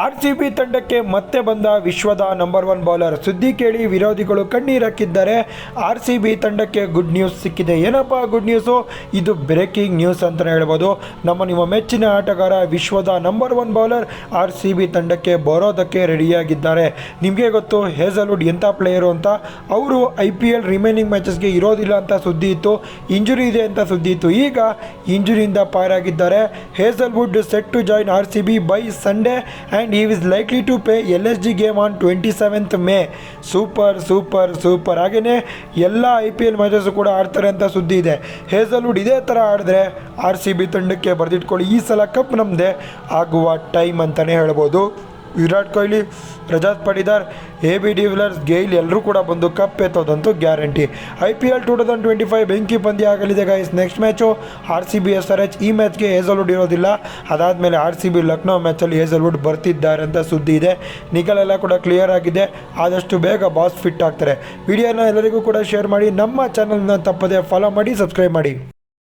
RCB ತಂಡಕ್ಕೆ ಮತ್ತೆ ಬಂದ ವಿಶ್ವದ ನಂಬರ್ 1 ಬೌಲರ್. ಸುದ್ದಿ ಕೇಳಿ ವಿರೋಧಿಗಳು ಕಣ್ಣೀರಾಕಿದ್ದಾರೆ. RCB ತಂಡಕ್ಕೆ ಗುಡ್ ನ್ಯೂಸ್ ಸಿಕ್ಕಿದೆ. ಏನಪ್ಪ ಗುಡ್ ನ್ಯೂಸು? ಇದು ಬ್ರೇಕಿಂಗ್ ನ್ಯೂಸ್ ಅಂತಲೇ ಹೇಳ್ಬೋದು. ನಿಮ್ಮ ಮೆಚ್ಚಿನ ಆಟಗಾರ ವಿಶ್ವದ ನಂಬರ್ 1 ಬೌಲರ್ RCB ತಂಡಕ್ಕೆ ಬರೋದಕ್ಕೆ ರೆಡಿಯಾಗಿದ್ದಾರೆ. ನಿಮಗೆ ಗೊತ್ತು ಹೇಸಲ್ವುಡ್ ಎಂಥ ಪ್ಲೇಯರು ಅಂತ. ಅವರು IPL ರಿಮೈನಿಂಗ್ ಮ್ಯಾಚಸ್ಗೆ ಇರೋದಿಲ್ಲ ಅಂತ ಸುದ್ದಿ ಇತ್ತು, ಇಂಜುರಿ ಇದೆ ಅಂತ ಸುದ್ದಿ ಇತ್ತು. ಈಗ ಇಂಜುರಿಯಿಂದ ಪಾರಾಗಿದ್ದಾರೆ. Hazlewood set to join RCB by Sunday and he is likely to play LSG game on 27th May. Super. ಹಾಗೆಯೇ ಎಲ್ಲ IPL ಮ್ಯಾಚಸ್ ಕೂಡ ಆಡ್ತಾರೆ ಅಂತ ಸುದ್ದಿ ಇದೆ. ಹೇಸಲ್ವುಡ್ ಇದೇ ಥರ ಆಡಿದ್ರೆ RCB ತಂಡಕ್ಕೆ ಬರೆದಿಟ್ಕೊಳ್ಳಿ, ಈ ಸಲ ಕಪ್ ನಮ್ಮದೇ ಆಗುವ ಟೈಮ್ ಅಂತಲೇ ಹೇಳ್ಬೋದು. ವಿರಾಟ್ ಕೊಹ್ಲಿ, ರಜತ್ ಪಡಿದಾರ್, AB ಡಿವಿಲಿಯರ್ಸ್, ಗೇಲ್ ಎಲ್ಲರೂ ಕೂಡ ಬಂದು ಕಪ್ ಎತ್ತೋದಂತೂ ಗ್ಯಾರಂಟಿ. IPL 2025 ಬೆಂಕಿ ಪಂದ್ಯ ಆಗಲಿದೆ guys. Next match RCB SRH. ಈ ಮ್ಯಾಚ್ಗೆ ಹೇಸಲ್ವುಡ್ ಇರೋದಿಲ್ಲ. ಅದಾದಮೇಲೆ RCB ಲಕ್ನೋ ಮ್ಯಾಚಲ್ಲಿ ಹೇಸಲ್ವುಡ್ ಬರ್ತಿದ್ದಾರೆ ಅಂತ ಸುದ್ದಿ ಇದೆ. ನಿಖಲೆಲ್ಲ ಕೂಡ ಕ್ಲಿಯರ್ ಆಗಿದೆ. ಆದಷ್ಟು ಬೇಗ ಬಾಸ್ ಫಿಟ್ ಆಗ್ತಾರೆ. ವಿಡಿಯೋನ ಎಲ್ಲರಿಗೂ ಕೂಡ ಶೇರ್ ಮಾಡಿ. ನಮ್ಮ ಚಾನಲ್ನ ತಪ್ಪದೆ ಫಾಲೋ ಮಾಡಿ, ಸಬ್ಸ್ಕ್ರೈಬ್ ಮಾಡಿ.